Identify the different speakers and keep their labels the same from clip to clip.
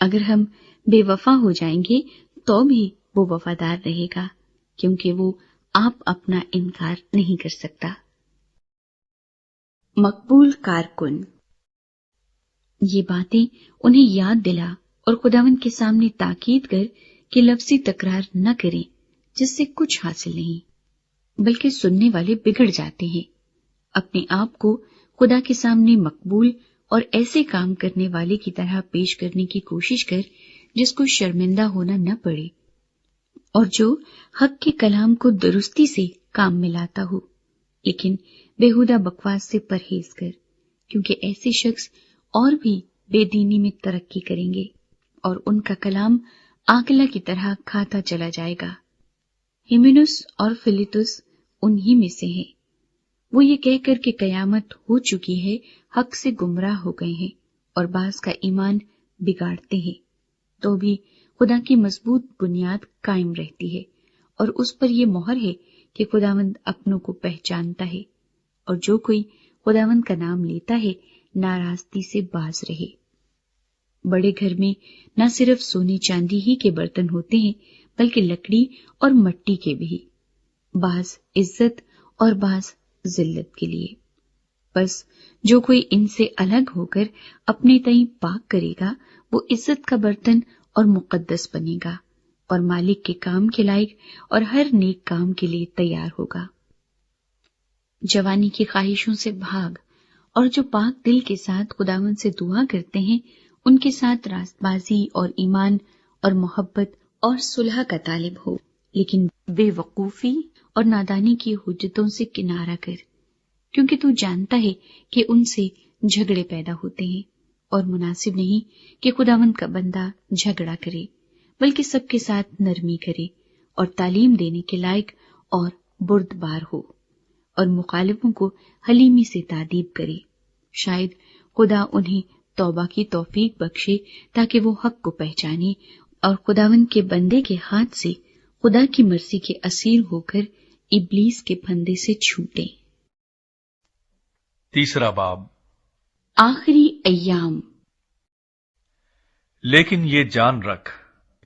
Speaker 1: اگر ہم بے وفا ہو جائیں گے تو بھی وہ وفادار رہے گا، کیونکہ وہ آپ اپنا انکار نہیں کر سکتا۔ مقبول کارکن۔ یہ باتیں انہیں یاد دلا اور خداوند کے سامنے تاکید کر کہ لفظی تکرار نہ کریں جس سے کچھ حاصل نہیں، بلکہ سننے والے بگڑ جاتے ہیں۔ اپنے آپ کو خدا کے سامنے مقبول اور ایسے کام کرنے والے کی طرح پیش کرنے کی کوشش کر جس کو شرمندہ ہونا نہ پڑے، اور جو حق کے کلام کو درستی سے کام میں لاتا ہو، لیکن بیہودہ بکواس سے پرہیز کر، کیونکہ ایسے شخص اور بھی بے دینی میں ترقی کریں گے اور ان کا کلام آکلہ کی طرح کھاتا چلا جائے گا۔ ہیمینوس اور فلیتس انہی میں سے ہیں۔ وہ یہ کہہ کر کہ قیامت ہو چکی ہے حق سے گمراہ ہو گئے ہیں اور بعض کا ایمان بگاڑتے ہیں، تو بھی خدا کی مضبوط بنیاد قائم رہتی ہے، اور اس پر یہ مہر ہے کہ خداوند اپنوں کو پہچانتا ہے، اور جو کوئی خداوند کا نام لیتا ہے ناراستی سے باز رہے۔ بڑے گھر میں نہ صرف سونے چاندی ہی کے برتن ہوتے ہیں بلکہ لکڑی اور مٹی کے بھی، بعض عزت اور بعض ذلت کے لیے۔ بس جو کوئی ان سے الگ ہو کر اپنے تئیں پاک کرے گا وہ عزت کا برتن اور مقدس بنے گا اور مالک کے کام کے لائق اور ہر نیک کام کے لیے تیار ہوگا۔ جوانی کی خواہشوں سے بھاگ، اور جو پاک دل کے ساتھ خداوند سے دعا کرتے ہیں ان کے ساتھ راست بازی اور ایمان اور محبت اور صلح کا طالب ہو، لیکن بے وقوفی اور نادانی کی حجتوں سے کنارہ کر، کیونکہ تو جانتا ہے کہ ان سے جھگڑے پیدا ہوتے ہیں، اور مناسب نہیں کہ خداوند کا بندہ جھگڑا کرے، بلکہ سب کے ساتھ نرمی کرے اور تعلیم دینے کے لائق اور بردبار ہو، اور مخالفوں کو حلیمی سے تادیب کرے۔ شاید خدا انہیں توبہ کی توفیق بخشے تاکہ وہ حق کو پہچانے اور خداوند کے بندے کے ہاتھ سے خدا کی مرضی کے اسیر ہو کر ابلیس کے پھندے سے چھوٹے۔
Speaker 2: تیسرا باب۔
Speaker 1: آخری ایام۔
Speaker 2: لیکن یہ جان رکھ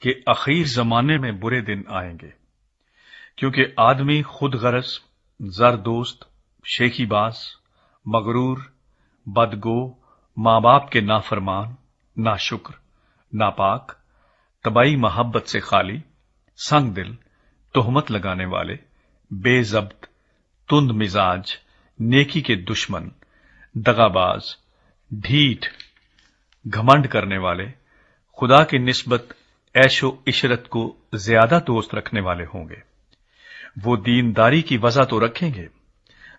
Speaker 2: کہ اخیر زمانے میں برے دن آئیں گے، کیونکہ آدمی خود غرض، زر دوست، شیخی باز، مغرور، بدگو، ماں باپ کے نافرمان، ناشکر، ناپاک، طبعی محبت سے خالی، سنگ دل، تہمت لگانے والے، بے ضبط، تند مزاج، نیکی کے دشمن، دغاباز، ڈھیٹ، گھمنڈ کرنے والے، خدا کی نسبت عیش و عشرت کو زیادہ دوست رکھنے والے ہوں گے۔ وہ دینداری کی وضع تو رکھیں گے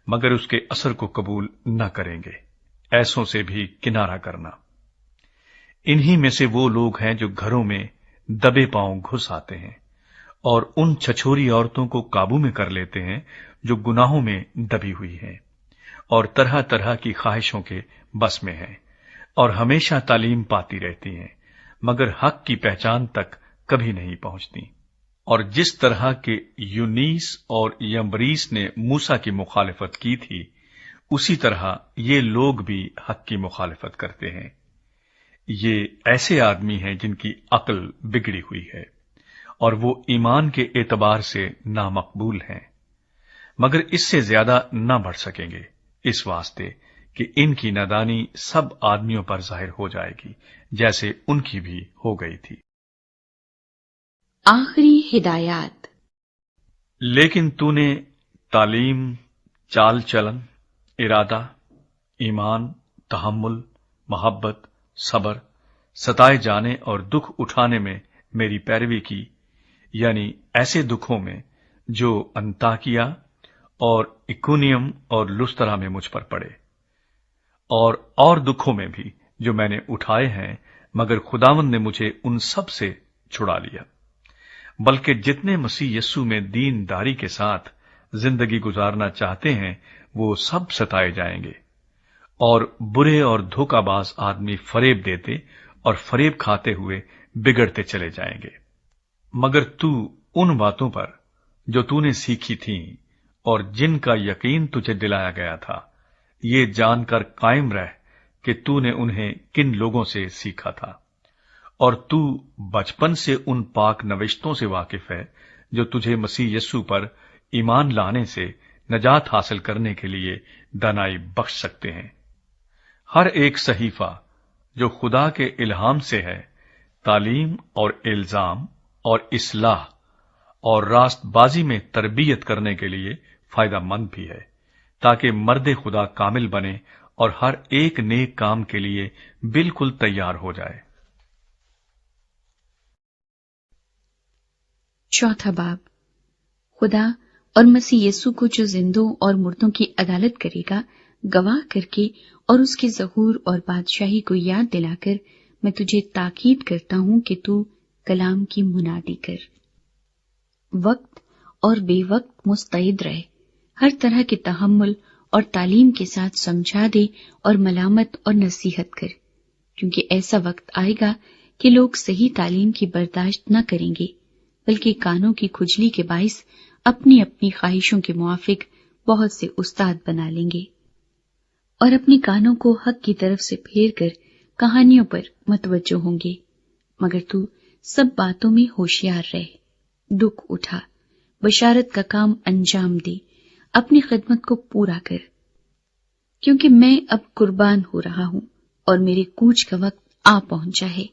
Speaker 2: مگر اس کے اثر کو قبول نہ کریں گے۔ ایسوں سے بھی کنارہ کرنا۔ انہی میں سے وہ لوگ ہیں جو گھروں میں دبے پاؤں گھس آتے ہیں اور ان چھچوری عورتوں کو قابو میں کر لیتے ہیں جو گناہوں میں دبی ہوئی ہیں اور طرح طرح کی خواہشوں کے بس میں ہیں، اور ہمیشہ تعلیم پاتی رہتی ہیں مگر حق کی پہچان تک کبھی نہیں پہنچتی۔ اور جس طرح کے یونیس اور یمبریس نے موسیٰ کی مخالفت کی تھی، اسی طرح یہ لوگ بھی حق کی مخالفت کرتے ہیں۔ یہ ایسے آدمی ہیں جن کی عقل بگڑی ہوئی ہے اور وہ ایمان کے اعتبار سے نامقبول ہیں، مگر اس سے زیادہ نہ بڑھ سکیں گے، اس واسطے کہ ان کی نادانی سب آدمیوں پر ظاہر ہو جائے گی جیسے ان کی بھی ہو گئی تھی۔
Speaker 1: آخری ہدایات۔
Speaker 2: لیکن تو نے تعلیم، چال چلن، ارادہ، ایمان، تحمل، محبت، صبر، ستائے جانے اور دکھ اٹھانے میں میری پیروی کی، یعنی ایسے دکھوں میں جو انطاکیہ اور اکونیم اور لسترا میں مجھ پر پڑے، اور دکھوں میں بھی جو میں نے اٹھائے ہیں، مگر خداوند نے مجھے ان سب سے چھڑا لیا۔ بلکہ جتنے مسیح یسوع میں دین داری کے ساتھ زندگی گزارنا چاہتے ہیں وہ سب ستائے جائیں گے، اور برے اور دھوکہ باز آدمی فریب دیتے اور فریب کھاتے ہوئے بگڑتے چلے جائیں گے۔ مگر تو ان باتوں پر جو تو نے سیکھی تھیں اور جن کا یقین تجھے دلایا گیا تھا، یہ جان کر قائم رہ کہ تو نے انہیں کن لوگوں سے سیکھا تھا، اور تو بچپن سے ان پاک نوشتوں سے واقف ہے جو تجھے مسیح یسوع پر ایمان لانے سے نجات حاصل کرنے کے لیے دانائی بخش سکتے ہیں۔ ہر ایک صحیفہ جو خدا کے الہام سے ہے، تعلیم اور الزام اور اصلاح اور راست بازی میں تربیت کرنے کے لیے فائدہ مند بھی ہے، تاکہ مرد خدا کامل بنے اور ہر ایک نیک کام کے لیے بالکل تیار ہو جائے۔
Speaker 1: چوتھا باب، خدا اور مسیح یسوع کو جو زندوں اور مردوں کی عدالت کرے گا گواہ کر کے اور اس کے ظہور اور بادشاہی کو یاد دلا کر میں تجھے تاکید کرتا ہوں کہ تو کلام کی منادی کر، وقت اور بے وقت مستعد رہے، ہر طرح کے تحمل اور تعلیم کے ساتھ سمجھا دے اور ملامت اور نصیحت کر، کیونکہ ایسا وقت آئے گا کہ لوگ صحیح تعلیم کی برداشت نہ کریں گے، بلکہ کانوں کی کھجلی کے باعث اپنی اپنی خواہشوں کے موافق بہت سے استاد بنا لیں گے، اور اپنے کانوں کو حق کی طرف سے پھیر کر کہانیوں پر متوجہ ہوں گے۔ مگر تو سب باتوں میں ہوشیار رہ، دکھ اٹھا، بشارت کا کام انجام دے، اپنی خدمت کو پورا کر، کیونکہ میں اب قربان ہو رہا ہوں اور میرے کوچ کا وقت آ پہنچا ہے۔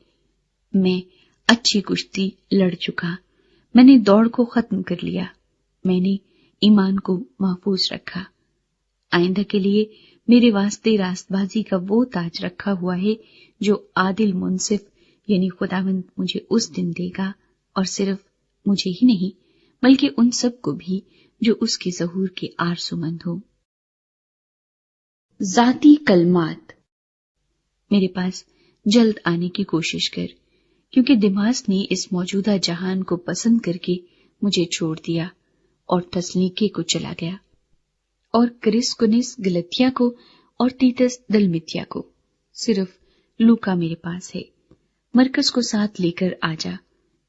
Speaker 1: میں اچھی کشتی لڑ چکا، میں نے دوڑ کو ختم کر لیا، میں نے ایمان کو محفوظ رکھا۔ آئندہ کے لیے میرے واسطے راست بازی کا وہ تاج رکھا ہوا ہے جو عادل منصف یعنی خداوند مجھے اس دن دے گا، اور صرف مجھے ہی نہیں بلکہ ان سب کو بھی جو اس کے ظہور کے آرزومند ہوں۔ ذاتی کلمات، میرے پاس جلد آنے کی کوشش کر، کیونکہ دماس نے اس موجودہ جہان کو پسند کر کے مجھے چھوڑ دیا اور تسلونیکے کو چلا گیا، اور کرسکونس گلتیا کو اور تیتس دلمتیا کو۔ صرف لوکا میرے پاس ہے۔ مرکز کو ساتھ لے کر آ جا،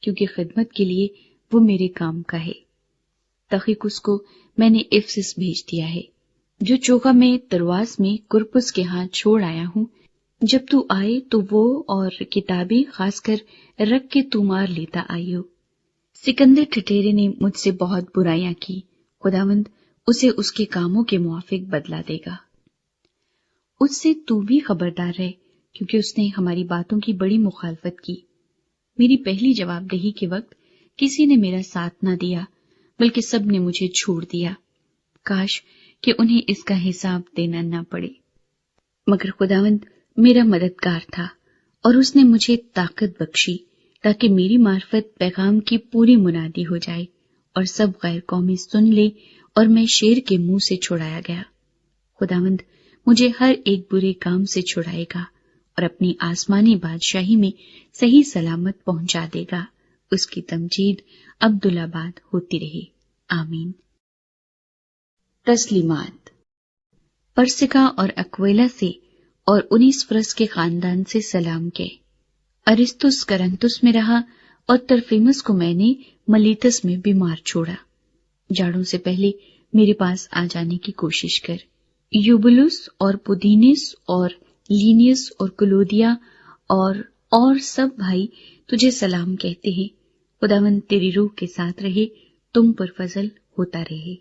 Speaker 1: کیونکہ خدمت کے لیے وہ میرے کام کا ہے۔ تخیکس کو میں نے افسس بھیج دیا ہے، جو چوغا میں ترواس میں کرپس کے ہاتھ چھوڑ آیا ہوں۔ جب تو آئے تو وہ اور کتابیں خاص کر رکھ کے تمار لیتا آئیو۔ سکندر ٹھٹیرے نے مجھ سے بہت برائیاں کی، خداوند اسے اس کے کاموں کے موافق بدلا دے گا۔ اس سے تو بھی خبردار رہ، کیونکہ اس نے ہماری باتوں کی بڑی مخالفت کی۔ میری پہلی جواب دہی کے وقت کسی نے میرا ساتھ نہ دیا، بلکہ سب نے مجھے چھوڑ دیا۔ کاش کہ انہیں اس کا حساب دینا نہ پڑے، مگر خداوند میرا مددگار تھا، اور اس نے مجھے طاقت بخشی تاکہ میری معرفت پیغام کی پوری منادی ہو جائے اور سب غیر قومی سن لے، اور میں شیر کے منہ سے چھڑایا گیا۔ خداوند مجھے ہر ایک برے کام سے چھڑائے گا اور اپنی آسمانی بادشاہی میں صحیح سلامت پہنچا دے گا۔ اس کی تمجید عبدالآباد ہوتی رہے، آمین۔ تسلیمات۔ پرسکا اور اکویلا سے اور 19 فرس کے خاندان سے سلام کے۔ ارستس کرنتس میں رہا اور ترفیمس کو میں نے ملیتس میں بیمار چھوڑا۔ جاڑوں سے پہلے میرے پاس آ جانے کی کوشش کر۔ یوبلس اور پودینس اور لینیس اور کلودیا اور سب بھائی تجھے سلام کہتے ہیں۔ خداوند تیری روح کے ساتھ رہے، تم پر فضل ہوتا رہے۔